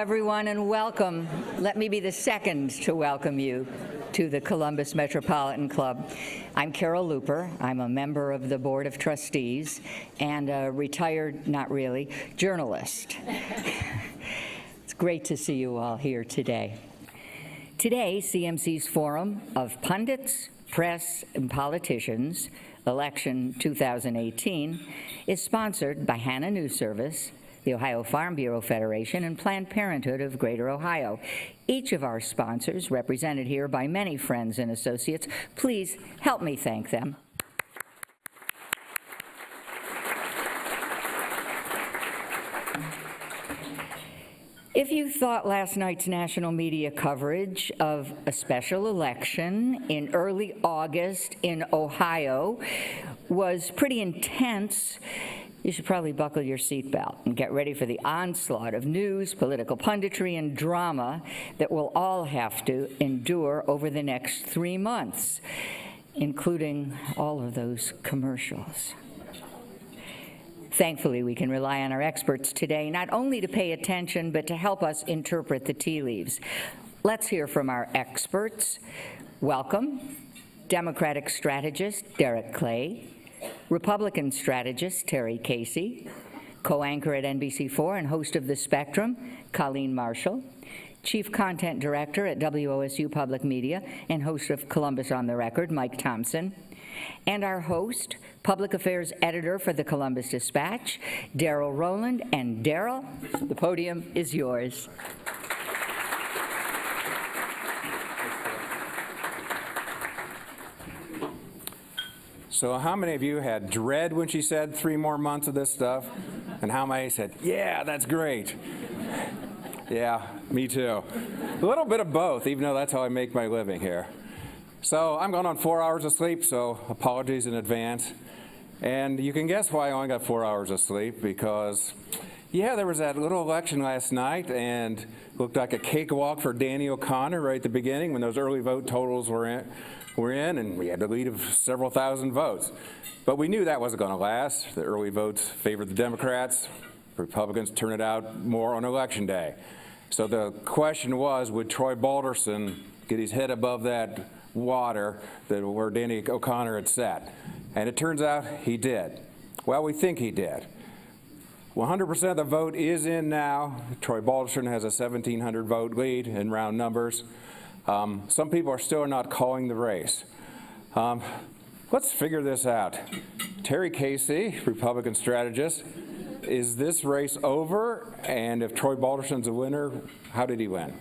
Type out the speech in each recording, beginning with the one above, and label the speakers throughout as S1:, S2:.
S1: everyone, and welcome. Let me be the second to welcome you to the Columbus Metropolitan Club. I'm Carol Looper. I'm a member of the Board of Trustees and a retired, not really, journalist. It's great to see you all here today. Today, CMC's Forum of Pundits, Press, and Politicians, Election 2018, is sponsored by Hannah News Service, the Ohio Farm Bureau Federation, and Planned Parenthood of Greater Ohio. Each of our sponsors, represented here by many friends and associates, please help me thank them. If you thought last night's national media coverage of a special election in early August in Ohio was pretty intense, you should probably buckle your seatbelt and get ready for the onslaught of news, political punditry, and drama that we'll all have to endure over the next 3 months, including all of those commercials. Thankfully, we can rely on our experts today, not only to pay attention, but to help us interpret the tea leaves. Let's hear from our experts. Welcome, Democratic strategist Derek Clay, Republican strategist Terry Casey, co-anchor at NBC4 and host of The Spectrum, Colleen Marshall, Chief Content Director at WOSU Public Media and host of Columbus on the Record, Mike Thompson, and our host, Public Affairs Editor for the Columbus Dispatch, Daryl Rowland. And Daryl, the podium is yours.
S2: So how many of you had dread when she said 3 more months of this stuff? And how many said, yeah, that's great? Yeah, me too. A little bit of both, even though that's how I make my living here. So I'm going on 4 hours of sleep, so apologies in advance. And you can guess why I only got 4 hours of sleep, because, yeah, there was that little election last night, and looked like a cakewalk for Danny O'Connor right at the beginning when those early vote totals were in, and we had a lead of several thousand votes. But we knew that wasn't going to last. The early votes favored the Democrats. Republicans turned it out more on Election Day. So the question was, would Troy Balderson get his head above that water where Danny O'Connor had sat? And it turns out he did. Well, we think he did. 100% of the vote is in now. Troy Balderson has a 1,700 vote lead in round numbers. Some people are still not calling the race. Let's figure this out. Terry Casey, Republican strategist, is this race over? And if Troy Balderson's a winner, how did he win?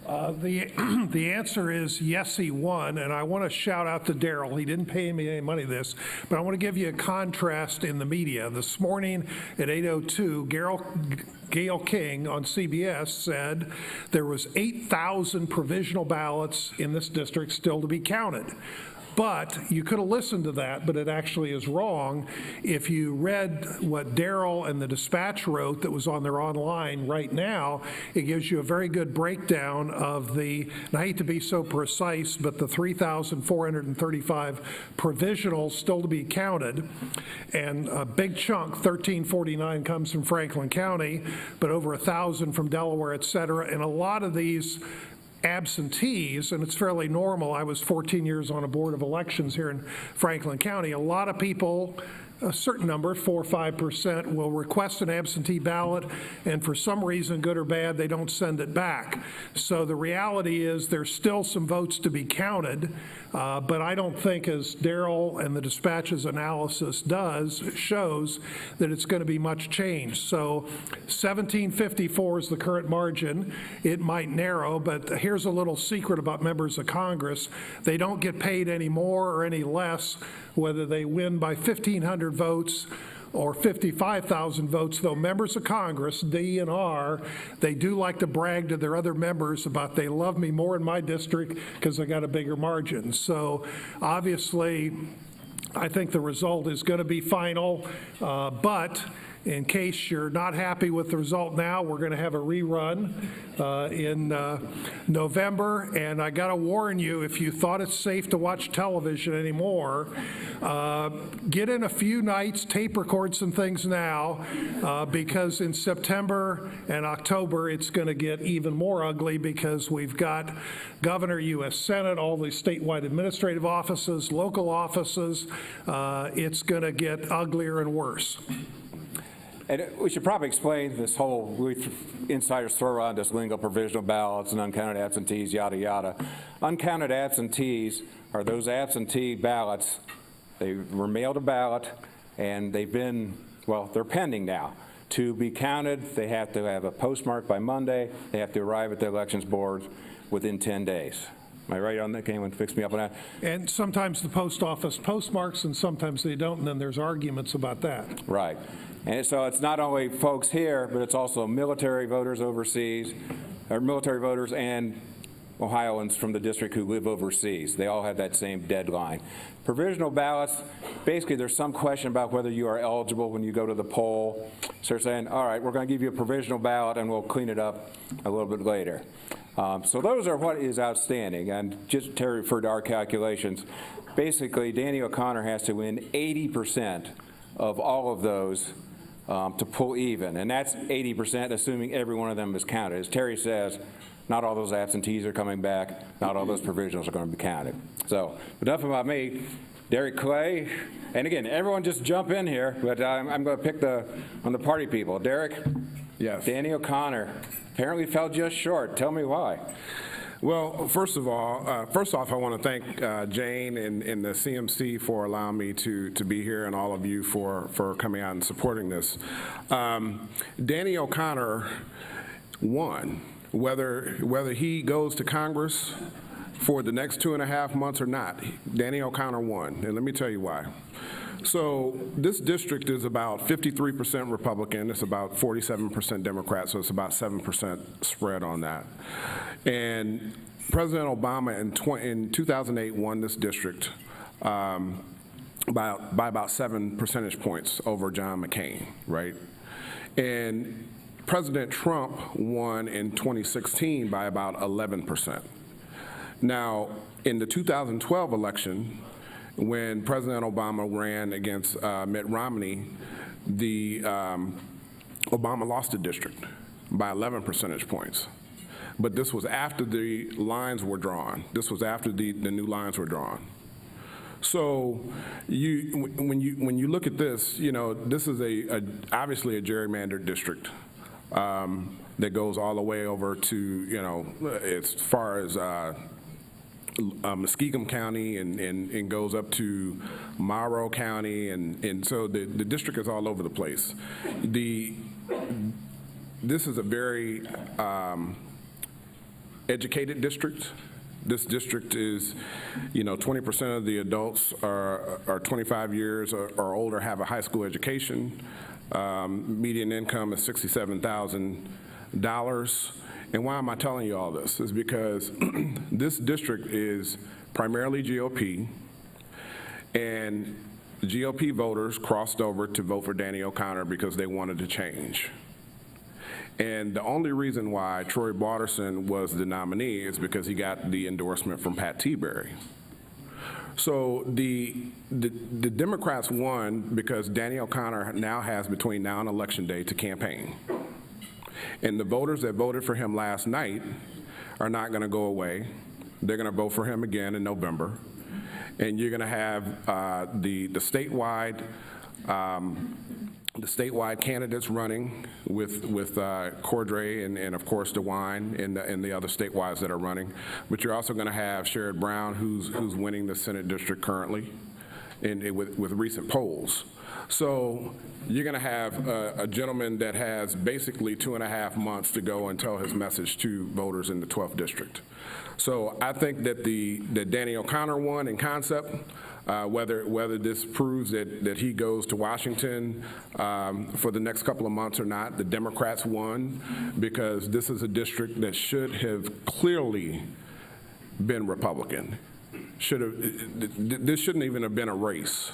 S3: The answer is yes, he won, and I want to shout out to Daryl. He didn't pay me any money this, but I want to give you a contrast in the media. This morning at 8:02, Gayle King on CBS said there was 8,000 provisional ballots in this district still to be counted. But you could have listened to that, but it actually is wrong. If you read what Daryl and the Dispatch wrote that was on their online right now, it gives you a very good breakdown of and I hate to be so precise, but the 3,435 provisionals still to be counted. And a big chunk, 1,349, comes from Franklin County, but over 1,000 from Delaware, et cetera. And a lot of these absentees, and it's fairly normal. I was 14 years on a board of elections here in Franklin County. A lot of people, a certain number, 4 or 5%, will request an absentee ballot, and for some reason, good or bad, they don't send it back. So the reality is there's still some votes to be counted, but I don't think, as Daryl and the Dispatch's analysis shows that it's going to be much change. So 1,754 is the current margin. It might narrow, but here's a little secret about members of Congress. They don't get paid any more or any less whether they win by 1,500 votes or 55,000 votes, though members of Congress, DNR, they do like to brag to their other members about they love me more in my district because I got a bigger margin. So obviously, I think the result is going to be final, but in case you're not happy with the result now, we're going to have a rerun in November. And I got to warn you, if you thought it's safe to watch television anymore, get in a few nights, tape record some things now, because in September and October, it's going to get even more ugly because we've got governor, U.S. Senate, all the statewide administrative offices, local offices. It's going to get uglier and worse.
S2: And we should probably explain this whole, insiders throw around this lingo, provisional ballots and uncounted absentees, yada, yada. Uncounted absentees are those absentee ballots. They were mailed a ballot, and they've been, well, they're pending now. To be counted, they have to have a postmark by Monday. They have to arrive at the elections board within 10 days. Am I right on that? Can anyone fix me up on that?
S3: And sometimes the post office postmarks, and sometimes they don't, and then there's arguments about that.
S2: Right. And so it's not only folks here, but it's also military voters overseas, or military voters and Ohioans from the district who live overseas. They all have that same deadline. Provisional ballots, basically there's some question about whether you are eligible when you go to the poll. So they're saying, all right, we're going to give you a provisional ballot and we'll clean it up a little bit later. So those are what is outstanding. And just Terry referred to our calculations. Basically, Danny O'Connor has to win 80% of all of those to pull even. And that's 80%, assuming every one of them is counted. As Terry says, not all those absentees are coming back. Not all those provisionals are going to be counted. So, enough about me. Derek Clay, and again, everyone just jump in here, but I'm going to pick on the party people. Derek?
S4: Yes.
S2: Danny O'Connor apparently fell just short. Tell me why.
S4: Well, first off, I want to thank Jane and the CMC for allowing me to be here, and all of you for coming out and supporting this. Danny O'Connor won. Whether he goes to Congress for the next 2.5 months or not, Danny O'Connor won, and let me tell you why. So this district is about 53% Republican, it's about 47% Democrat, so it's about 7% spread on that. And President Obama in 2008 won this district by about 7 percentage points over John McCain, right? And President Trump won in 2016 by about 11%. Now, in the 2012 election, when President Obama ran against Mitt Romney, Obama lost the district by 11 percentage points. But this was after the lines were drawn. This was after the new lines were drawn. So when you look at this, you know, this is obviously a gerrymandered district that goes all the way over to, you know, as far as Muskegum County and goes up to Morrow County, and so the district is all over the place. This is a very educated district. This district is, you know, 20% of the adults are 25 years or older, have a high school education. Median income is $67,000. And why am I telling you all this? Is because this district is primarily GOP, and the GOP voters crossed over to vote for Danny O'Connor because they wanted to change. And the only reason why Troy Barterson was the nominee is because he got the endorsement from Pat Tiberi. So the Democrats won because Danny O'Connor now has between now and Election Day to campaign. And the voters that voted for him last night are not going to go away. They're going to vote for him again in November. And you're going to have the statewide candidates running with Cordray and of course DeWine and the other statewide that are running. But you're also going to have Sherrod Brown, who's winning the Senate district currently, with recent polls. So you're going to have a gentleman that has basically 2.5 months to go and tell his message to voters in the 12th district. So I think that that Danny O'Connor won in concept. Whether this proves that he goes to Washington for the next couple of months or not, the Democrats won because this is a district that should have clearly been Republican. This shouldn't even have been a race.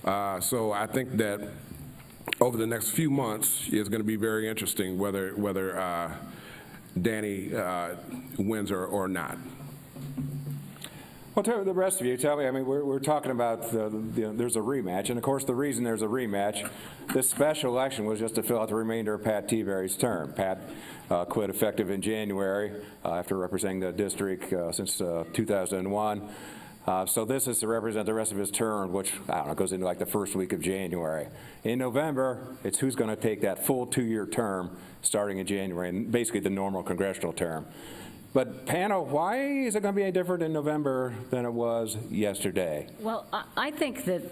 S4: So I think that over the next few months is going to be very interesting, whether Danny wins or not.
S2: Well, tell the rest of you, tell me, I mean, we're talking about there's a rematch, and of course the reason there's a rematch, this special election was just to fill out the remainder of Pat Tiberi's term. Pat quit effective in January after representing the district since 2001. So this is to represent the rest of his term, which, I don't know, goes into like the first week of January. In November, it's who's going to take that full 2-year term starting in January, and basically the normal congressional term. But panel, why is it going to be any different in November than it was yesterday?
S5: Well, I think that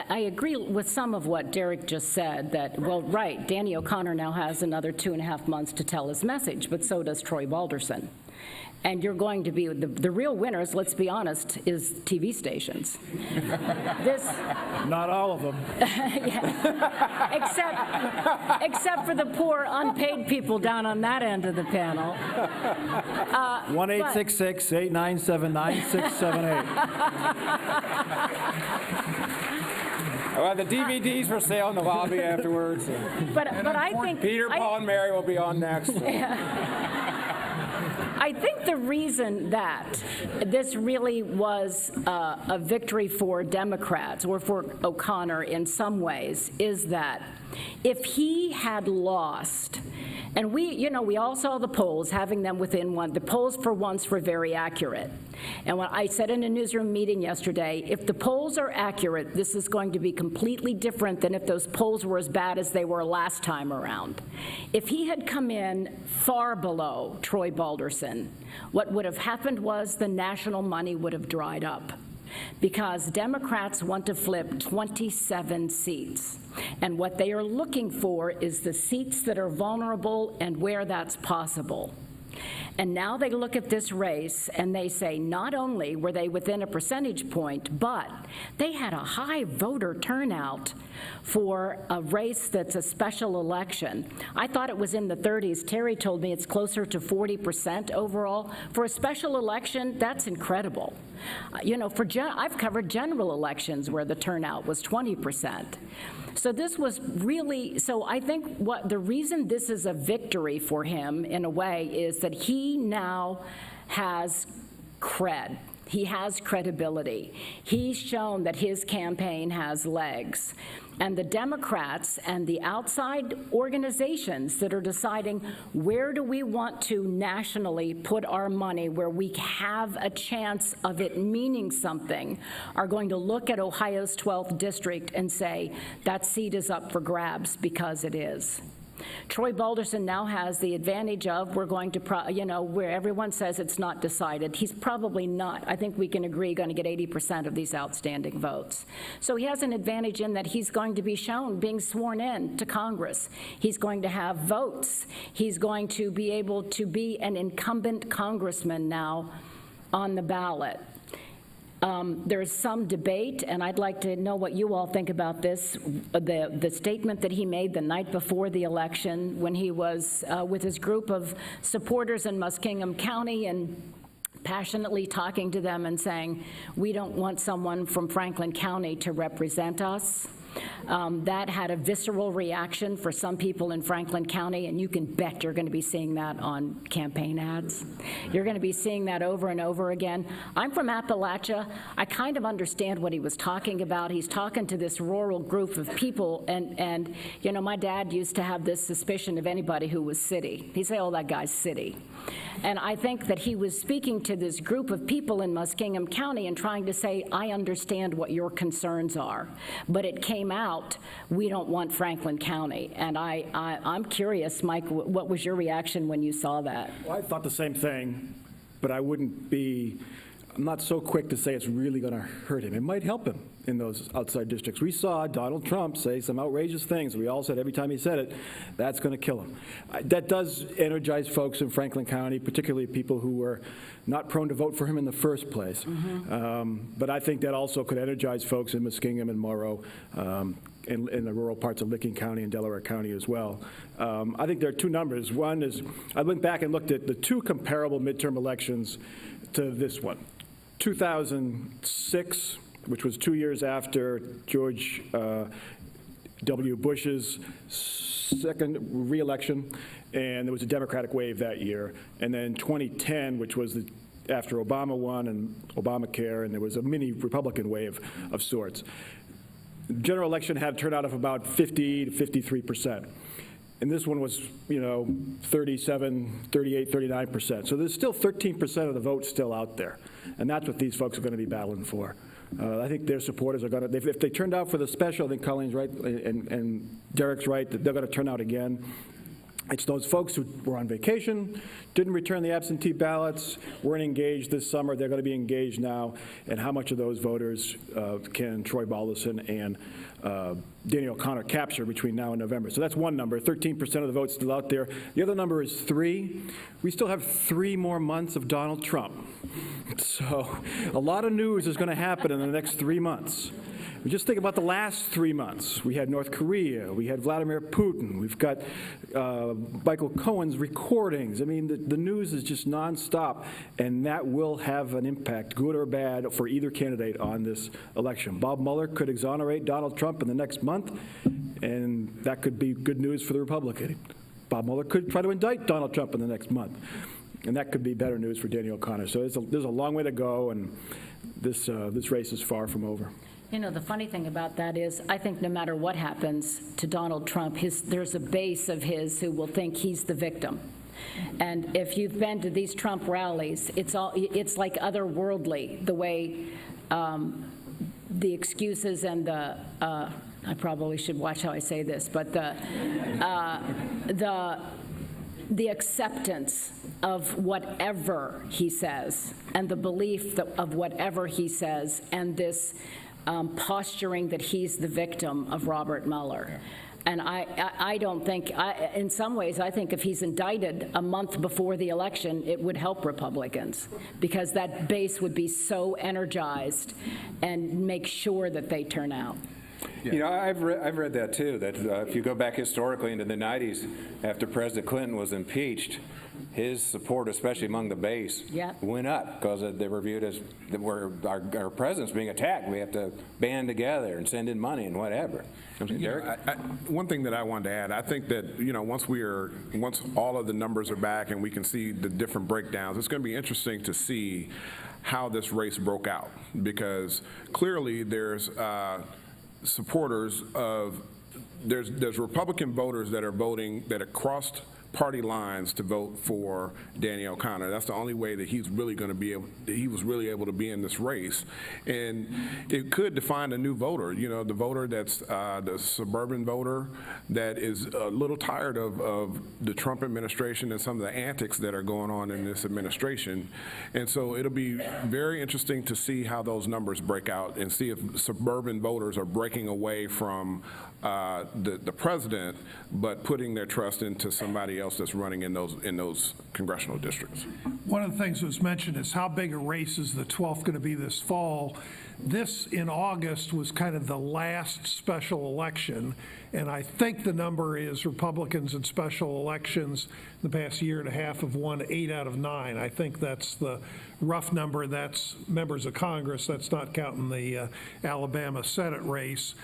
S5: I agree with some of what Derek just said, that, well, right, Danny O'Connor now has another 2.5 months to tell his message, but so does Troy Balderson. And you're going to be, the real winners, let's be honest, is TV stations.
S6: Not all of them.
S5: Yeah. Except for the poor unpaid people down on that end of the panel.
S6: 1-866-897-9678.
S2: Well, the DVD's for sale in the lobby afterwards.
S5: But I think
S2: Peter, Paul, and Mary will be on next.
S5: I think the reason that this really was a victory for Democrats, or for O'Connor in some ways, is that if he had lost, and we all saw the polls, having them within one, the polls for once were very accurate. And when I said in a newsroom meeting yesterday, if the polls are accurate, this is going to be completely different than if those polls were as bad as they were last time around. If he had come in far below Troy Balderson, what would have happened was the national money would have dried up, because Democrats want to flip 27 seats. And what they are looking for is the seats that are vulnerable and where that's possible. And now they look at this race and they say not only were they within a percentage point, but they had a high voter turnout for a race that's a special election. I thought it was in the 30s. Terry told me it's closer to 40% overall. For a special election, that's incredible. I've covered general elections where the turnout was 20%. So this was really, so I think the reason this is a victory for him in a way is that he now has cred. He has credibility. He's shown that his campaign has legs. And the Democrats and the outside organizations that are deciding where do we want to nationally put our money, where we have a chance of it meaning something, are going to look at Ohio's 12th district and say that seat is up for grabs, because it is. Troy Balderson now has the advantage of, we're going to, where everyone says it's not decided, he's probably not, I think we can agree, going to get 80% of these outstanding votes. So he has an advantage in that he's going to be shown being sworn in to Congress. He's going to have votes. He's going to be able to be an incumbent congressman now on the ballot. There's some debate, and I'd like to know what you all think about this, the statement that he made the night before the election when he was with his group of supporters in Muskingum County and passionately talking to them and saying, we don't want someone from Franklin County to represent us. That had a visceral reaction for some people in Franklin County, and you can bet you're going to be seeing that on campaign ads. You're going to be seeing that over and over again. I'm from Appalachia. I kind of understand what he was talking about. He's talking to this rural group of people, and my dad used to have this suspicion of anybody who was city. He'd say, oh, that guy's city. And I think that he was speaking to this group of people in Muskingum County and trying to say, I understand what your concerns are. But it came out, we don't want Franklin County. And I'm curious, Mike, what was your reaction when you saw that?
S6: Well, I thought the same thing, but I'm not so quick to say it's really going to hurt him. It might help him in those outside districts. We saw Donald Trump say some outrageous things. We all said every time he said it, that's going to kill him. That does energize folks in Franklin County, particularly people who were not prone to vote for him in the first place. But I think that also could energize folks in Muskingum and Morrow, in the rural parts of Licking County and Delaware County as well. I think there are two numbers. One is, I went back and looked at the two comparable midterm elections to this one. 2006, which was 2 years after George W. Bush's second re-election, and there was a Democratic wave that year. And then 2010, which was after Obama won and Obamacare, and there was a mini Republican wave of sorts. The general election had a turnout of about 50 to 53%. And this one was, 37, 38, 39%. So there's still 13% of the vote still out there. And that's what these folks are going to be battling for. I think their supporters are going to, if they turned out for the special, I think Colleen's right and Derek's right, that they're going to turn out again. It's those folks who were on vacation, didn't return the absentee ballots, weren't engaged this summer, they're going to be engaged now, and how much of those voters can Troy Balderson and Danny O'Connor capture between now and November. So that's one number, 13% of the votes still out there. The other number is 3. We still have 3 more months of Donald Trump. So a lot of news is going to happen in the next 3 months. Just think about the last 3 months. We had North Korea, we had Vladimir Putin, we've got Michael Cohen's recordings. I mean, the news is just nonstop, and that will have an impact, good or bad, for either candidate on this election. Bob Mueller could exonerate Donald Trump in the next month, and that could be good news for the Republican. Bob Mueller could try to indict Donald Trump in the next month, and that could be better news for Danny O'Connor. So there's a long way to go, and this race is far from over.
S5: The funny thing about that is, I think no matter what happens to Donald Trump, there's a base of his who will think he's the victim. And if you've been to these Trump rallies, it's like otherworldly, the way the excuses and I probably should watch how I say this, but the acceptance of whatever he says and the belief of whatever he says, and this posturing that he's the victim of Robert Mueller. And I don't think, in some ways, I think if he's indicted a month before the election, it would help Republicans, because that base would be so energized and make sure that they turn out.
S2: I've read that too, that if you go back historically into the 90s, after President Clinton was impeached, his support, especially among the base, went up because they were viewed as our president's being attacked. We have to band together and send in money and whatever. Derek?
S4: One thing that I wanted to add, I think that once all of the numbers are back and we can see the different breakdowns, it's going to be interesting to see how this race broke out, because clearly there's supporters of there's Republican voters that are voting that have crossed party lines to vote for Danny O'Connor. That's the only way that he was really able to be in this race. And it could define a new voter, the voter that's the suburban voter that is a little tired of the Trump administration and some of the antics that are going on in this administration. And so it'll be very interesting to see how those numbers break out and see if suburban voters are breaking away from the president, but putting their trust into somebody else that's running in those congressional districts.
S3: One of the things that was mentioned is how big a race is the 12th going to be this fall. This, in August, was kind of the last special election, and I think the number is Republicans in special elections in the past year and a half have won 8 out of 9. I think that's the rough number. That's members of Congress. That's not counting the Alabama Senate race.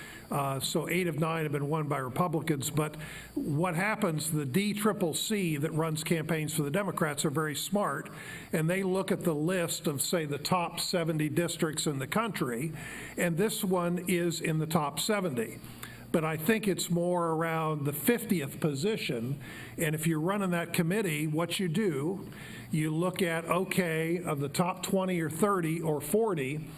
S3: So 8 of 9 have been won by Republicans. But what happens, the DCCC that runs campaigns for the Democrats are very smart, and they look at the list of, say, the top 70 districts in the country, and this one is in the top 70. But I think it's more around the 50th position. And if you're running that committee, what you do, you look at, okay, of the top 20 or 30 or 40,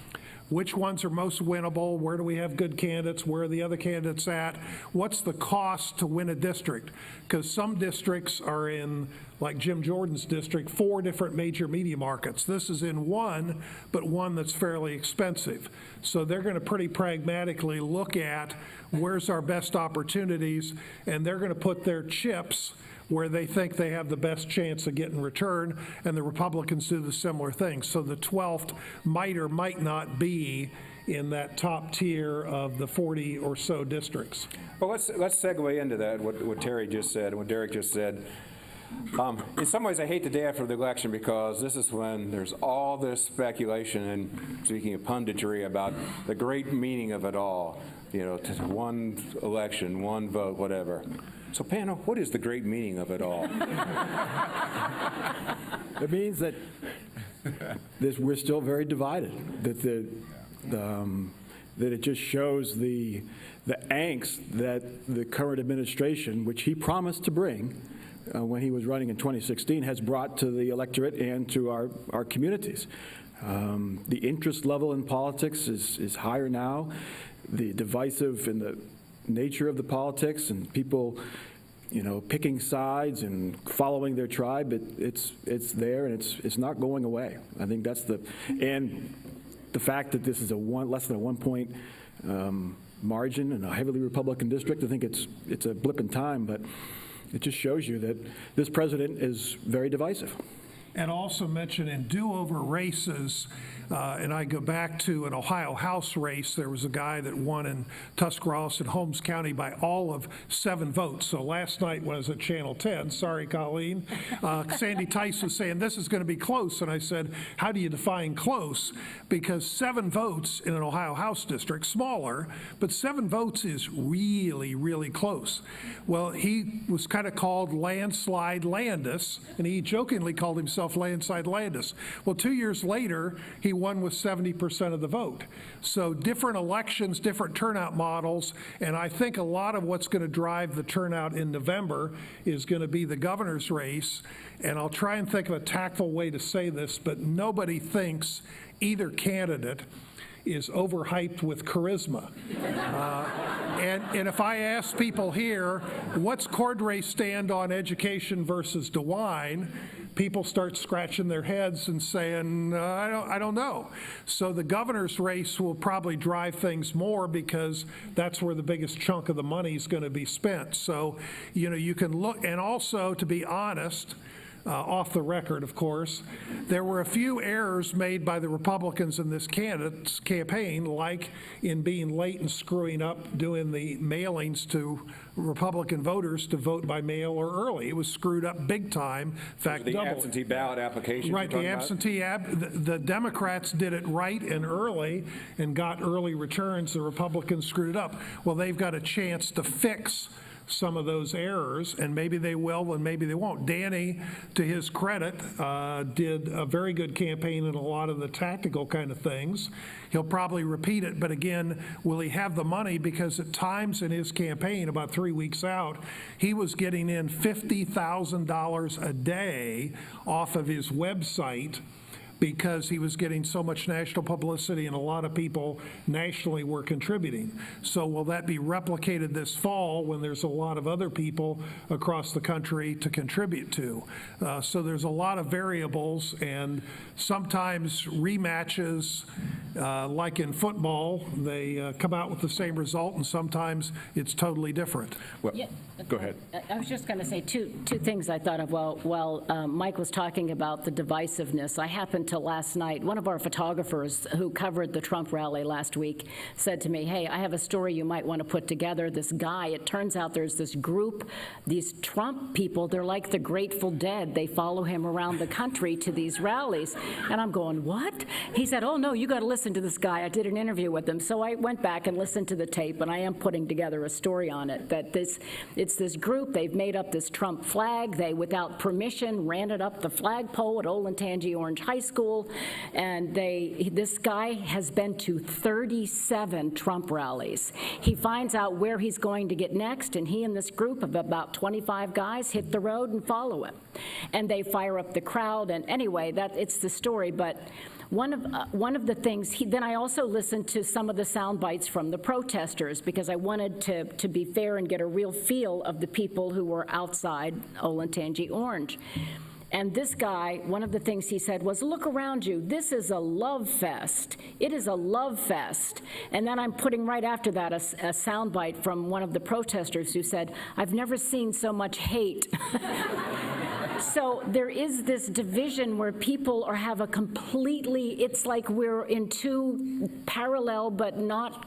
S3: which ones are most winnable? Where do we have good candidates? Where are the other candidates at? What's the cost to win a district? Because some districts are in, like Jim Jordan's district, 4 different major media markets. This is in one, but one that's fairly expensive. So they're going to pretty pragmatically look at where's our best opportunities, and they're going to put their chips where they think they have the best chance of getting return, and the Republicans do the similar thing. So the 12th might or might not be in that top tier of the 40 or so districts.
S2: Well, let's segue into that, what Terry just said and what Derek just said. In some ways, I hate the day after the election because this is when there's all this speculation and, speaking of punditry, about the great meaning of it all. You know, to one election, one vote, whatever. So, panel, what is the great meaning of it all?
S6: It means that we're still very divided, that that it just shows the angst that the current administration, which he promised to bring when he was running in 2016, has brought to the electorate and to our communities. The interest level in politics is higher now. The divisive and the nature of the politics and people, you know, picking sides and following their tribe, it's there, and it's not going away. I think that's and the fact that this is less than a 1 point margin in a heavily Republican district, I think it's a blip in time, but it just shows you that this president is very divisive.
S3: And also mention in do-over races, and I go back to an Ohio House race, there was a guy that won in Tuscarawas and Holmes County by all of 7 votes. So last night when I was at Channel 10, sorry, Colleen, Sandy Tice was saying, this is going to be close. And I said, how do you define close? Because 7 votes in an Ohio House district, smaller, but 7 votes is really, really close. Well, he was kind of called Landslide Landis, and he jokingly called himself Landslide Landis. Well, 2 years later, he won with 70% of the vote. So different elections, different turnout models, and I think a lot of what's going to drive the turnout in November is going to be the governor's race. And I'll try and think of a tactful way to say this, but nobody thinks either candidate is overhyped with charisma. And if I ask people here, what's Cordray stand on education versus DeWine, people start scratching their heads and saying, I don't know. So the governor's race will probably drive things more because that's where the biggest chunk of the money is going to be spent. So, you know, you can look, and also, to be honest, off the record, of course, there were a few errors made by the Republicans in this candidate's campaign, like in being late and screwing up doing the mailings to Republican voters to vote by mail or early. It was screwed up big time. In fact,
S2: The
S3: double.
S2: absentee ballot application.
S3: Right, the absentee, the Democrats did it right and early and got early returns. The Republicans screwed it up. Well, they've got a chance to fix some of those errors, and maybe they will and maybe they won't. Danny, to his credit, did a very good campaign in a lot of the tactical kind of things. He'll probably repeat it, but again, will he have the money? Because at times in his campaign, about 3 weeks out, he was getting in $50,000 a day off of his website because he was getting so much national publicity and a lot of people nationally were contributing. So will that be replicated this fall when there's a lot of other people across the country to contribute to? So there's a lot of variables, and sometimes rematches, like in football, they come out with the same result, and sometimes it's totally different.
S2: Well,
S5: Yeah.
S2: go ahead.
S5: I was just going to say two things I thought of while Mike was talking about the divisiveness. I happened to last night, one of our photographers who covered the Trump rally last week said to me, hey, I have a story you might want to put together. This guy, it turns out there's this group, these Trump people, they're like the Grateful Dead. They follow him around the country to these rallies. And I'm going, what? He said, oh, no, you got to listen to this guy. I did an interview with him. So I went back and listened to the tape, and I am putting together a story on it, that it's this group. They've made up this Trump flag. They, without permission, ran it up the flagpole at Olentangy Orange High School. And this guy has been to 37 Trump rallies. He finds out where he's going to get next, and he and this group of about 25 guys hit the road and follow him. And they fire up the crowd. And anyway, it's the story. But one of the things, then I also listened to some of the sound bites from the protesters because I wanted to be fair and get a real feel of the people who were outside Olentangy Orange. And this guy, one of the things he said was, look around you. This is a love fest. It is a love fest. And then I'm putting right after that a soundbite from one of the protesters who said, I've never seen so much hate. So there is this division where people have a completely, it's like we're in two parallel but not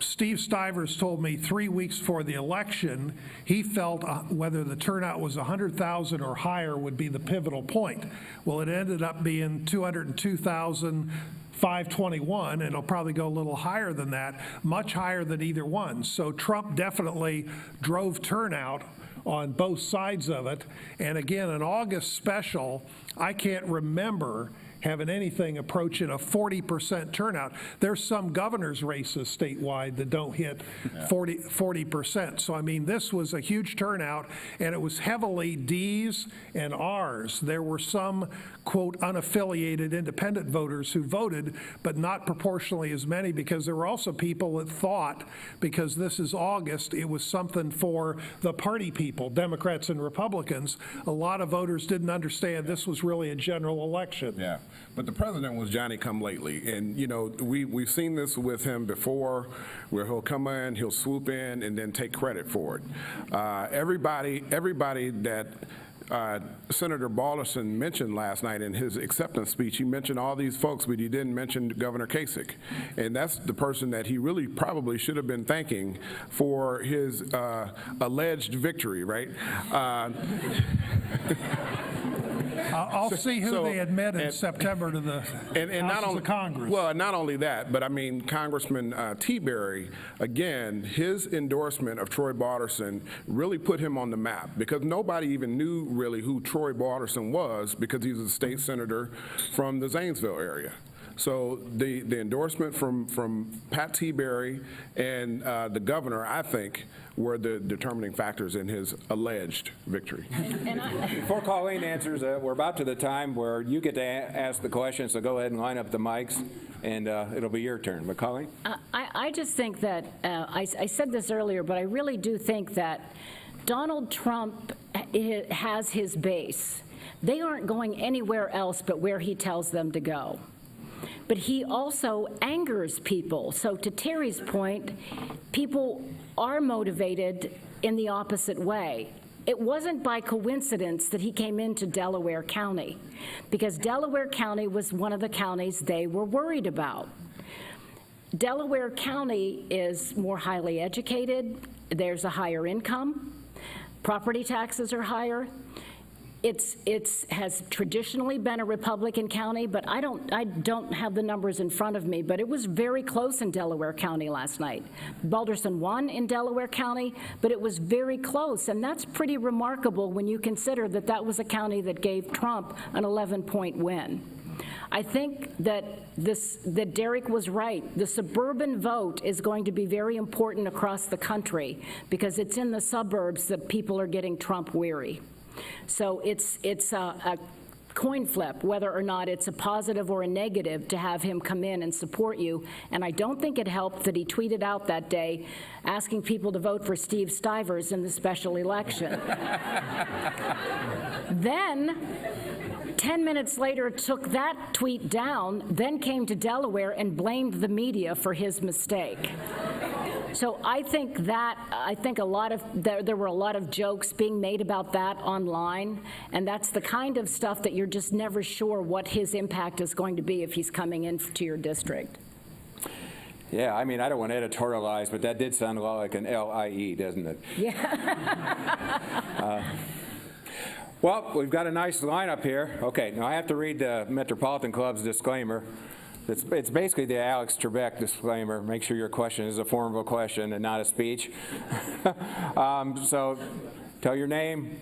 S3: Steve Stivers told me 3 weeks before the election, he felt whether the turnout was 100,000 or higher would be the pivotal point. Well, it ended up being 202,521, and it'll probably go a little higher than that, much higher than either one. So Trump definitely drove turnout on both sides of it. And again, an August special, I can't remember having anything approaching a 40% turnout. There's some governor's races statewide that don't hit 40%. So I mean, this was a huge turnout, and it was heavily Ds and Rs. There were some, quote, unaffiliated independent voters who voted, but not proportionally as many, because there were also people that thought, because this is August, it was something for the party people, Democrats and Republicans. A lot of voters didn't understand this was really a general election.
S4: Yeah, but the president was Johnny-come-lately, and you know we've seen this with him before, where he'll come in, he'll swoop in, and then take credit for it. Everybody that Senator Balderson mentioned last night in his acceptance speech, he mentioned all these folks, but he didn't mention Governor Kasich, and that's the person that he really probably should have been thanking for his alleged victory, right?
S3: I'll see who they admit in
S4: and-
S3: September to the Houses of Congress.
S4: Well, not only that, but I mean, Congressman T-Berry, again, his endorsement of Troy Balderson really put him on the map, because nobody even knew really who Troy Balderson was, because he's a state senator from the Zanesville area. So the endorsement from Pat T-Berry and the governor, I think, were the determining factors in his alleged victory.
S2: Before Colleen answers, we're about to the time where you get to ask the question, so go ahead and line up the mics, and it'll be your turn. But Colleen?
S5: I just think that, I said this earlier, but I really do think that Donald Trump has his base. They aren't going anywhere else but where he tells them to go. But he also angers people. So to Terry's point, people are motivated in the opposite way. It wasn't by coincidence that he came into Delaware County, because Delaware County was one of the counties they were worried about. Delaware County is more highly educated. There's a higher income. Property taxes are higher. It's has traditionally been a Republican county, but I don't have the numbers in front of me, but it was very close in Delaware County last night. Balderson won in Delaware County, but it was very close, and that's pretty remarkable when you consider that that was a county that gave Trump an 11-point win. I think that Derek was right. The suburban vote is going to be very important across the country, because it's in the suburbs that people are getting Trump weary. So it's a coin flip whether or not it's a positive or a negative to have him come in and support you. And I don't think it helped that he tweeted out that day asking people to vote for Steve Stivers in the special election. Then 10 minutes later took that tweet down, then came to Delaware and blamed the media for his mistake. So I think there were a lot of jokes being made about that online, and that's the kind of stuff that you're just never sure what his impact is going to be if he's coming into your district.
S2: Yeah, I mean, I don't want to editorialize, but that did sound a lot like an LIE, doesn't it?
S5: Yeah.
S2: Well, we've got a nice lineup here. Okay, now I have to read the Metropolitan Club's disclaimer. It's basically the Alex Trebek disclaimer. Make sure your question is a form of a question and not a speech. So tell your name,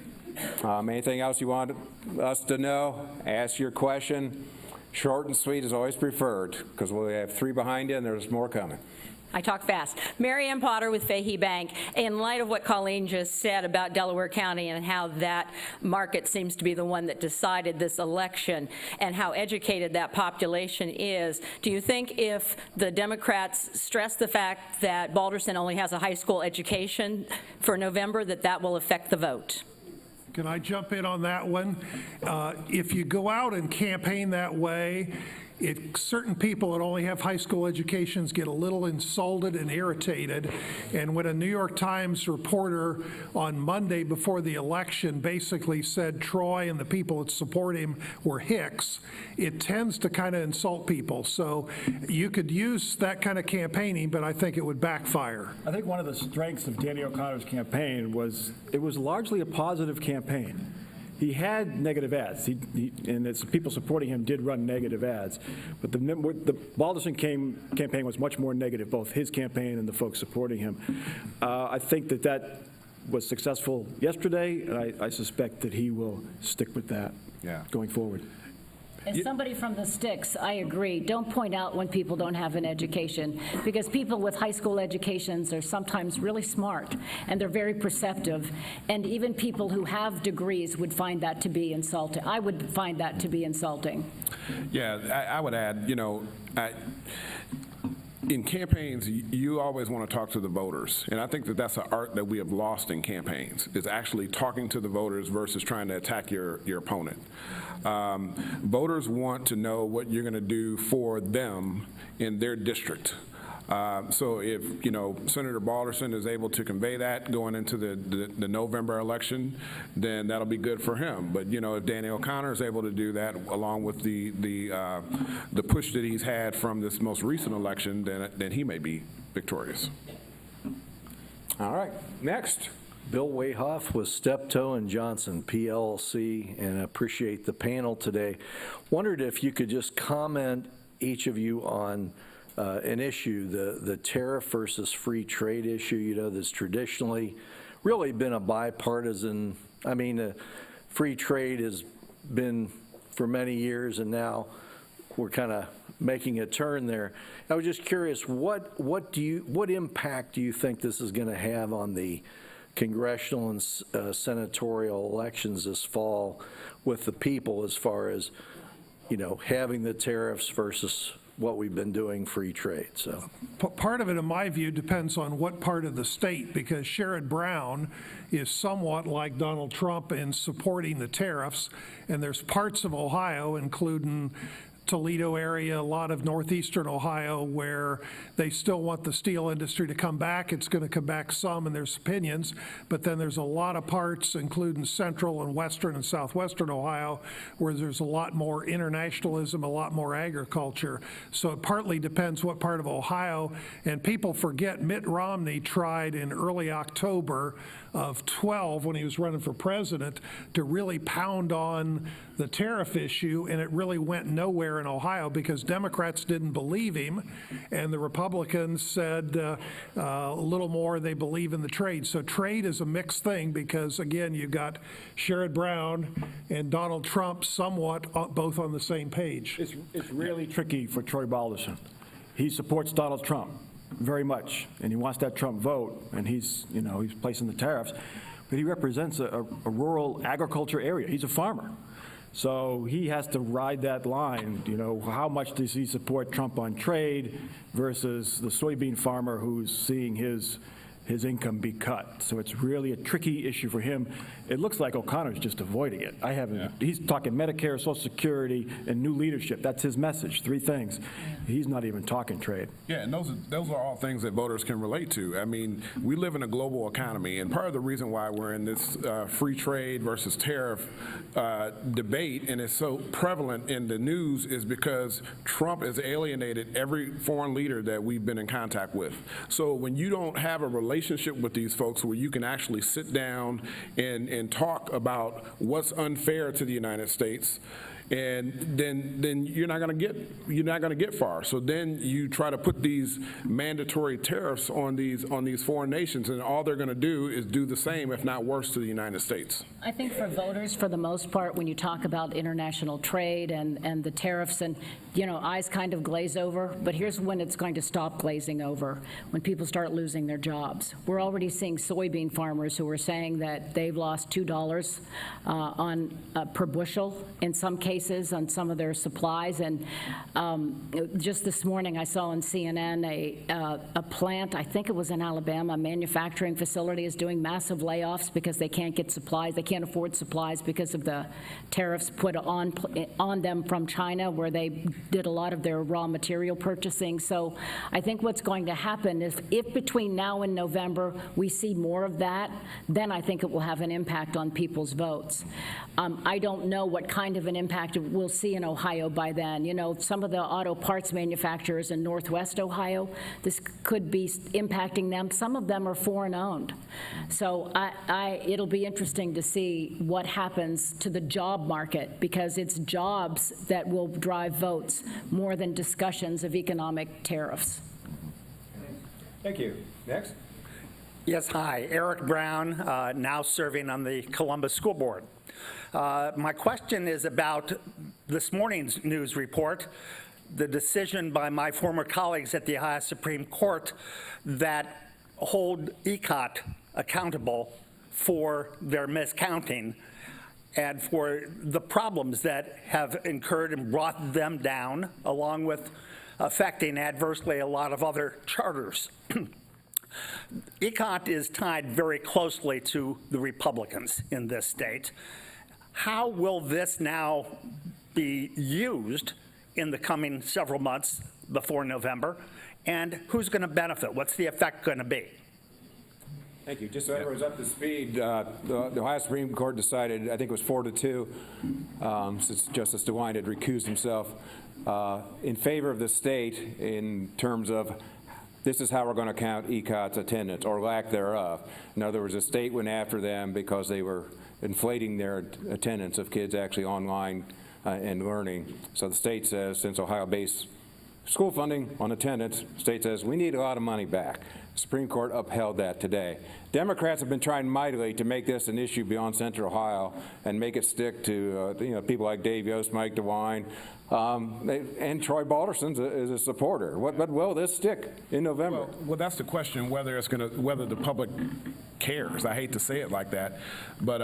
S2: anything else you want us to know, ask your question. Short and sweet is always preferred, because we have 3 behind you and there's more coming.
S7: I talk fast. Mary Ann Potter with Fahey Bank. In light of what Colleen just said about Delaware County and how that market seems to be the one that decided this election and how educated that population is, do you think if the Democrats stress the fact that Balderson only has a high school education for November, that will affect the vote?
S3: Can I jump in on that one? If you go out and campaign that way, certain people that only have high school educations get a little insulted and irritated. And when a New York Times reporter on Monday before the election basically said Troy and the people that support him were hicks, it tends to kind of insult people. So you could use that kind of campaigning, but I think it would backfire.
S6: I think one of the strengths of Danny O'Connor's campaign was it was largely a positive campaign. He had negative ads, and it's people supporting him did run negative ads, but the Balderson campaign was much more negative, both his campaign and the folks supporting him. I think that was successful yesterday, and I suspect that he will stick with that going forward.
S5: As somebody from the sticks, I agree. Don't point out when people don't have an education, because people with high school educations are sometimes really smart, and they're very perceptive, and even people who have degrees would find that to be insulting. I would find that to be insulting.
S4: Yeah, I would add, in campaigns, you always want to talk to the voters, and I think that that's an art that we have lost in campaigns, is actually talking to the voters versus trying to attack your opponent. Voters want to know what you're going to do for them in their district. So if, Senator Balderson is able to convey that going into the November election, then that'll be good for him. But, if Danny O'Connor is able to do that along with the push that he's had from this most recent election, then he may be victorious.
S2: All right, next.
S8: Bill Wayhoff with Steptoe and Johnson, PLC, and I appreciate the panel today. Wondered if you could just comment, each of you, on an issue, the tariff versus free trade issue, that's traditionally really been a bipartisan, free trade has been for many years, and now we're kind of making a turn there. I was just curious, what impact do you think this is going to have on the congressional and senatorial elections this fall with the people, as far as, having the tariffs versus what we've been doing, free trade? So
S3: Part of it, in my view, depends on what part of the state, because Sherrod Brown is somewhat like Donald Trump in supporting the tariffs, and there's parts of Ohio, including Toledo area, a lot of northeastern Ohio, where they still want the steel industry to come back. It's going to come back some, and there's opinions, but then there's a lot of parts, including central and western and southwestern Ohio, where there's a lot more internationalism, a lot more agriculture. So it partly depends what part of Ohio, and people forget Mitt Romney tried in early October of 12, when he was running for president, to really pound on the tariff issue, and it really went nowhere in Ohio because Democrats didn't believe him, and the Republicans said a little more they believe in the trade. So trade is a mixed thing because, again, you've got Sherrod Brown and Donald Trump somewhat both on the same page.
S6: It's really tricky for Troy Balderson. He supports Donald Trump very much, and he wants that Trump vote, and he's placing the tariffs, but he represents a rural agriculture area. He's a farmer. So he has to ride that line, how much does he support Trump on trade versus the soybean farmer who's seeing his income be cut. So it's really a tricky issue for him. It looks like O'Connor's just avoiding it. He's talking Medicare, Social Security, and new leadership. That's his message, 3 things. He's not even talking trade.
S4: Yeah, and those are all things that voters can relate to. We live in a global economy, and part of the reason why we're in this free trade versus tariff debate, and it's so prevalent in the news, is because Trump has alienated every foreign leader that we've been in contact with. So when you don't have a relationship with these folks where you can actually sit down and talk about what's unfair to the United States, and then you're not going to get far. So then you try to put these mandatory tariffs on these foreign nations, and all they're going to do is do the same, if not worse, to the United States.
S5: I think for voters, for the most part, when you talk about international trade and the tariffs, and eyes kind of glaze over, but here's when it's going to stop glazing over: when people start losing their jobs. We're already seeing soybean farmers who are saying that they've lost $2 per bushel in some cases. cases on some of their supplies. And just this morning, I saw on CNN a plant, I think it was in Alabama, a manufacturing facility is doing massive layoffs because they can't get supplies. They can't afford supplies because of the tariffs put on them from China, where they did a lot of their raw material purchasing. So I think what's going to happen is if between now and November we see more of that, then I think it will have an impact on people's votes. I don't know what kind of an impact we'll see in Ohio by then. You know, some of the auto parts manufacturers in Northwest Ohio, this could be impacting them. Some of them are foreign-owned. So it'll be interesting to see what happens to the job market, because it's jobs that will drive votes more than discussions of economic tariffs.
S2: Thank you. Next.
S9: Yes, hi. Eric Brown, now serving on the Columbus School Board. My question is about this morning's news report, the decision by my former colleagues at the Ohio Supreme Court that hold ECOT accountable for their miscounting and for the problems that have incurred and brought them down, along with affecting adversely a lot of other charters. ECOT is tied very closely to the Republicans in this state. How will this now be used in the coming several months before November? And who's going to benefit? What's the effect going to be?
S2: Thank you. Just so everyone's up to speed, the Ohio Supreme Court decided, I think it was 4-2, since Justice DeWine had recused himself, in favor of the state in terms of this is how we're going to count ECOT's attendance, or lack thereof. In other words, the state went after them because they were inflating their attendance of kids actually online and learning. So the state says, since Ohio based school funding on attendance, the state says we need a lot of money back. The Supreme Court upheld that today. Democrats have been trying mightily to make this an issue beyond Central Ohio and make it stick to people like Dave Yost, Mike DeWine, and Troy Balderson is a supporter. But will this stick in November?
S4: Well, that's the question, whether the public cares. I hate to say it like that, but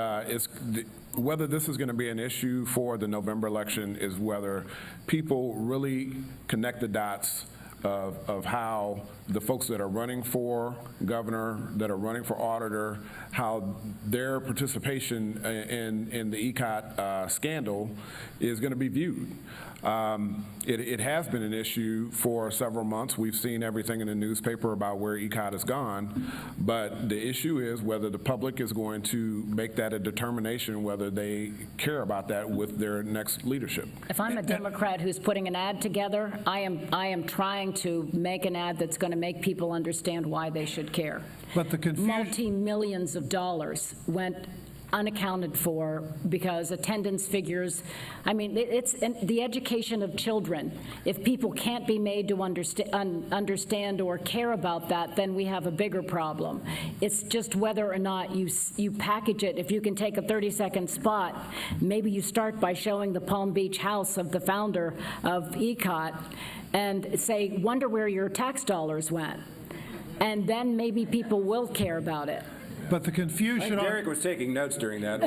S4: whether this is going to be an issue for the November election is whether people really connect the dots of how the folks that are running for governor, that are running for auditor, how their participation in the ECOT scandal is going to be viewed. It has been an issue for several months. We've seen everything in the newspaper about where ECOT has gone, but the issue is whether the public is going to make that a determination, whether they care about that with their next leadership.
S5: If I'm a Democrat who's putting an ad together, I am trying to make an ad that's going to make people understand why they should care.
S3: But the confusion,
S5: Multi-millions of dollars went unaccounted for because attendance figures, I mean, it's the education of children. If people can't be made to understand or care about that, then we have a bigger problem. It's just whether or not you package it. If you can take a 30-second spot, maybe you start by showing the Palm Beach house of the founder of ECOT and say, wonder where your tax dollars went. And then maybe people will care about it.
S3: but the confusion on...
S2: Derek was taking notes during that.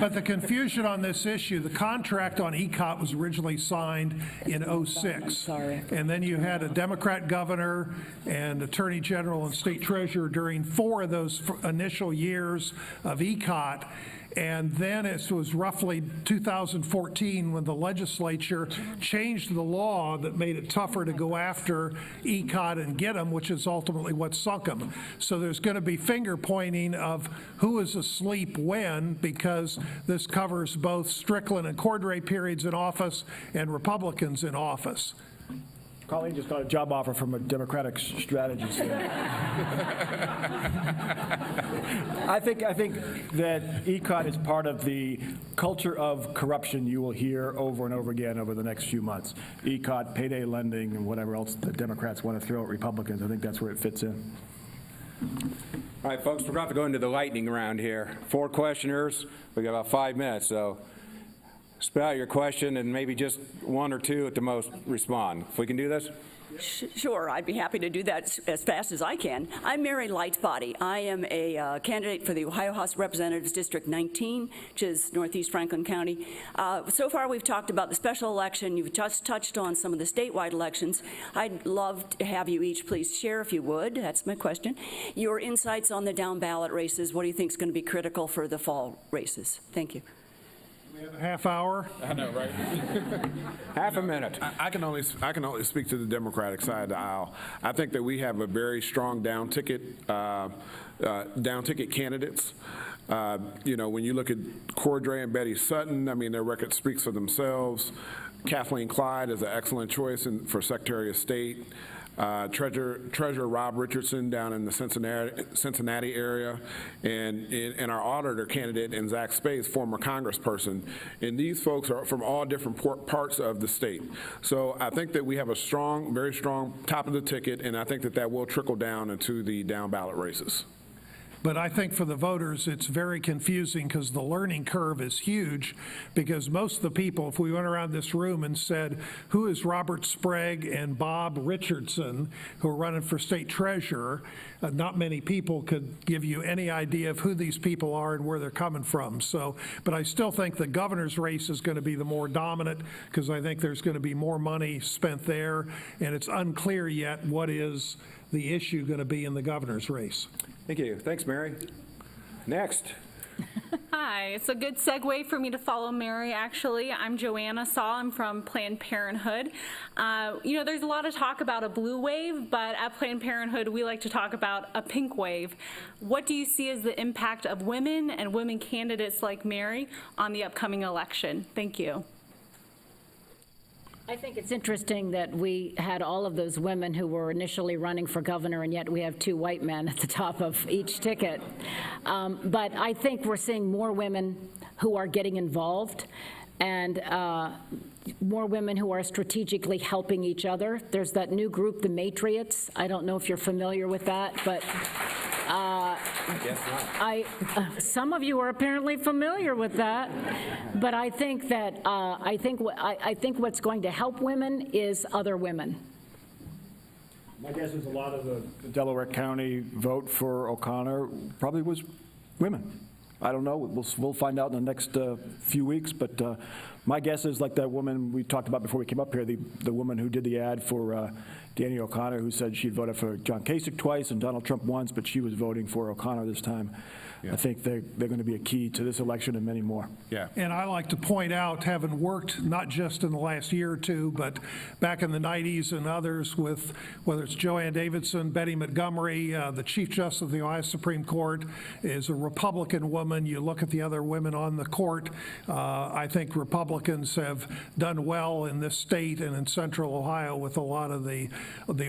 S3: But the confusion on this issue, the contract on ECOT was originally signed in '06.
S5: Sorry.
S3: And then you had a Democrat governor and attorney general and state treasurer during 4 of those initial years of ECOT. And then it was roughly 2014 when the legislature changed the law that made it tougher to go after ECOT and get them, which is ultimately what sunk them. So there's going to be finger pointing of who is asleep when, because this covers both Strickland and Cordray periods in office and Republicans in office.
S6: Colleen just got a job offer from a Democratic strategist. I think that ECOT is part of the culture of corruption you will hear over and over again over the next few months. ECOT, payday lending, and whatever else the Democrats want to throw at Republicans. I think that's where it fits in.
S2: All right, folks, we're about to go into the lightning round here. 4 questioners. We got about 5 minutes, so Spell out your question and maybe just one or two at the most respond. If we can do this?
S10: Sure, I'd be happy to do that as fast as I can. I'm Mary Lightbody. I am a candidate for the Ohio House of Representatives District 19, which is Northeast Franklin County. So far, we've talked about the special election. You've just touched on some of the statewide elections. I'd love to have you each please share, if you would, that's my question, your insights on the down ballot races. What do you think is going to be critical for the fall races? Thank you.
S3: We have a half hour.
S2: I know, right? Half a minute.
S4: I can only speak to the Democratic side of the aisle. I think that we have a very strong down ticket candidates. You know, when you look at Cordray and Betty Sutton, I mean, their record speaks for themselves. Kathleen Clyde is an excellent choice for Secretary of State. Treasurer Rob Richardson down in the Cincinnati area, and our auditor candidate in Zach Space, former congressperson. And these folks are from all different parts of the state. So I think that we have a strong, very strong top of the ticket, and I think that that will trickle down into the down ballot races.
S3: But I think for the voters, it's very confusing because the learning curve is huge, because most of the people, if we went around this room and said, who is Robert Sprague and Bob Richardson, who are running for state treasurer, not many people could give you any idea of who these people are and where they're coming from. So, but I still think the governor's race is going to be the more dominant, because I think there's going to be more money spent there, and it's unclear yet what is the issue going to be in the governor's race.
S2: Thank you. Thanks, Mary. Next.
S11: Hi, it's a good segue for me to follow Mary, actually. I'm Joanna Saul. I'm from Planned Parenthood. You know, there's a lot of talk about a blue wave, but at Planned Parenthood, we like to talk about a pink wave. What do you see as the impact of women and women candidates like Mary on the upcoming election? Thank you.
S5: I think it's interesting that we had all of those women who were initially running for governor, and yet we have 2 white men at the top of each ticket. But I think we're seeing more women who are getting involved, and more women who are strategically helping each other. There's that new group, the Matriots. I don't know if you're familiar with that, but some of you are apparently familiar with that. But I think that I think what's going to help women is other women.
S6: My guess is a lot of the Delaware County vote for O'Connor probably was women. I don't know. We'll find out in the next few weeks. But my guess is like that woman we talked about before we came up here, the woman who did the ad for Danny O'Connor, who said she'd voted for John Kasich twice and Donald Trump once, but she was voting for O'Connor this time. Yeah. I think they're going to be a key to this election and many more.
S4: Yeah.
S3: And I like to point out, having worked not just in the last year or two, but back in the 90s and others with whether it's Joanne Davidson, Betty Montgomery, the Chief Justice of the Ohio Supreme Court is a Republican woman. You look at the other women on the court, I think Republicans have done well in this state and in central Ohio with a lot of the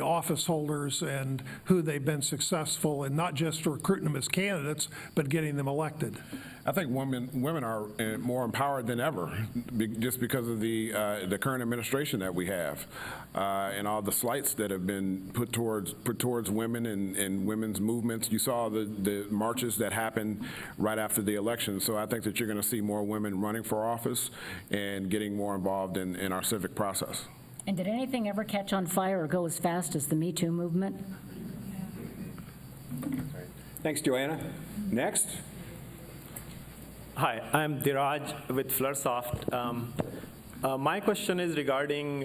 S3: office holders and who they've been successful in, not just recruiting them as candidates, but getting them elected.
S4: I think women are more empowered than ever, just because of the current administration that we have, and all the slights that have been put towards women and women's movements. You saw the marches that happened right after the election. So I think that you're going to see more women running for office and getting more involved in our civic process.
S5: And did anything ever catch on fire or go as fast as the Me Too movement?
S2: Thanks, Joanna. Next.
S12: Hi, I'm Diraj with Flursoft. My question is regarding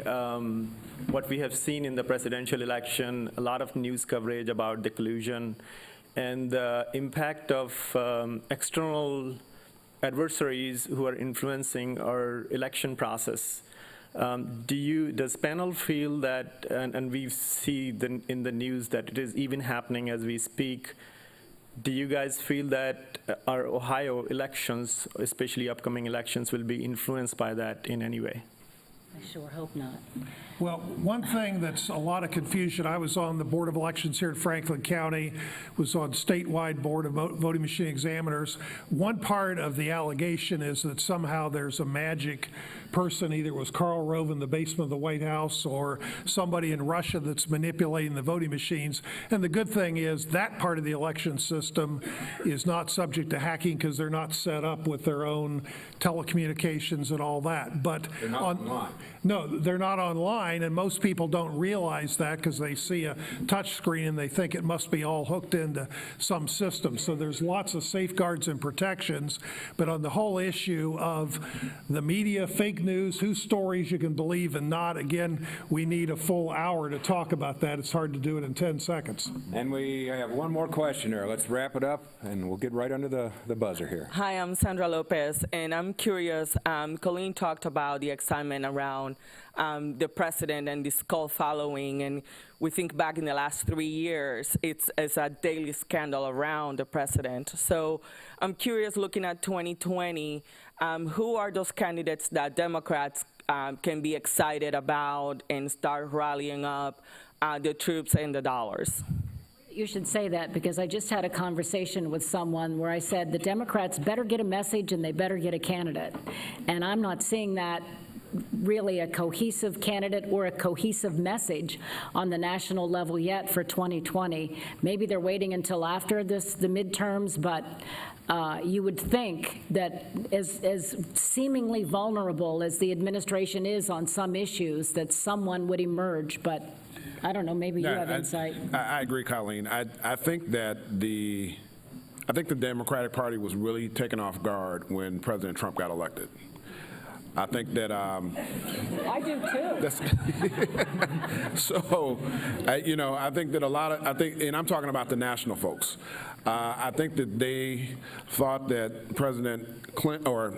S12: what we have seen in the presidential election, a lot of news coverage about the collusion and the impact of external adversaries who are influencing our election process. Does panel feel that, and we see in the news that it is even happening as we speak, do you guys feel that our Ohio elections, especially upcoming elections, will be influenced by that in any way?
S5: I sure hope not.
S3: Well, one thing that's a lot of confusion, I was on the Board of Elections here in Franklin County, was on statewide Board of Voting Machine Examiners. One part of the allegation is that somehow there's a magic person, either it was Karl Rove in the basement of the White House or somebody in Russia that's manipulating the voting machines. And the good thing is that part of the election system is not subject to hacking because they're not set up with their own telecommunications and all that. But
S2: They're not online.
S3: No, they're not online, and most people don't realize that because they see a touch screen and they think it must be all hooked into some system. So there's lots of safeguards and protections, but on the whole issue of the media, fake news, whose stories you can believe and not, again, we need a full hour to talk about that. It's hard to do it in 10 seconds.
S2: And we have one more questioner. Let's wrap it up, and we'll get right under the buzzer here.
S13: Hi, I'm Sandra Lopez, and I'm curious. Colleen talked about the excitement around the president and this cult following, and we think back in the last 3 years, it's a daily scandal around the president. So I'm curious, looking at 2020, who are those candidates that Democrats can be excited about and start rallying up the troops and the dollars?
S5: You should say that, because I just had a conversation with someone where I said the Democrats better get a message and they better get a candidate. And I'm not seeing that really a cohesive candidate or a cohesive message on the national level yet for 2020. Maybe they're waiting until after the midterms, but you would think that as seemingly vulnerable as the administration is on some issues, that someone would emerge, but I don't know, maybe you have insight.
S4: I agree, Colleen. I think that the Democratic Party was really taken off guard when President Trump got elected. I think that
S5: I do too.
S4: So, I think that and I'm talking about the national folks. I think that they thought that President Clinton or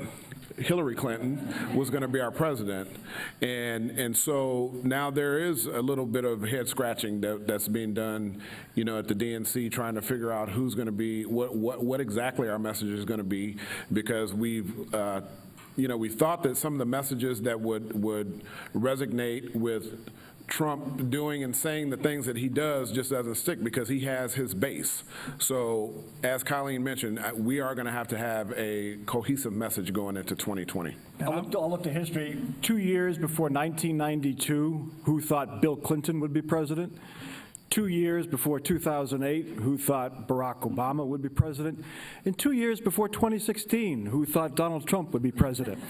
S4: Hillary Clinton was going to be our president, and so now there is a little bit of head scratching that's being done, at the DNC, trying to figure out who's going to be what exactly our message is going to be, because we thought that some of the messages that would resonate with Trump doing and saying the things that he does just doesn't stick because he has his base. So as Colleen mentioned, we are going to have a cohesive message going into 2020.
S6: I'll look to history. 2 years before 1992, who thought Bill Clinton would be president? 2 years before 2008, who thought Barack Obama would be president? And 2 years before 2016, who thought Donald Trump would be president?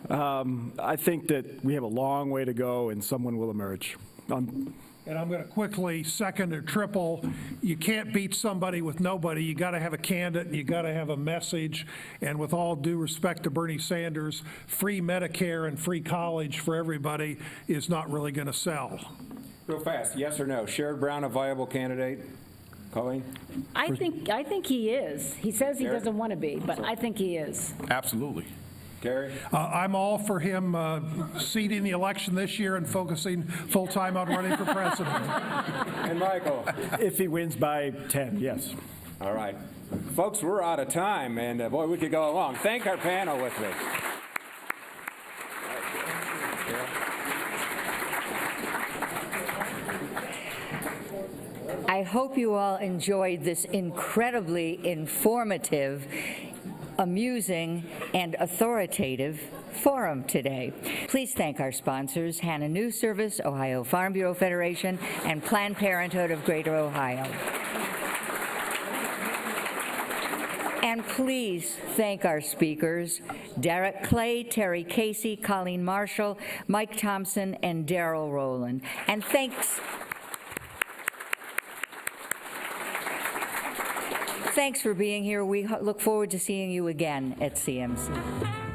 S6: I think that we have a long way to go, and someone will emerge.
S3: And I'm going to quickly second or triple. You can't beat somebody with nobody. You got to have a candidate, and you got to have a message. And with all due respect to Bernie Sanders, free Medicare and free college for everybody is not really going to sell.
S2: Real fast, yes or no? Sherrod Brown a viable candidate? Colleen?
S5: I think he is. He says he doesn't want to be, but I think he is.
S4: Absolutely.
S2: Gary?
S3: I'm all for him ceding the election this year and focusing full-time on running for president.
S2: And Michael?
S6: If he wins by 10, yes.
S2: All right. Folks, we're out of time, and boy, we could go along. Thank our panel with me.
S1: I hope you all enjoyed this incredibly informative, amusing, and authoritative forum today. Please thank our sponsors, Hannah News Service, Ohio Farm Bureau Federation, and Planned Parenthood of Greater Ohio. And please thank our speakers, Derek Clay, Terry Casey, Colleen Marshall, Mike Thompson, and Daryl Rowland. And thanks for being here. We look forward to seeing you again at CMC.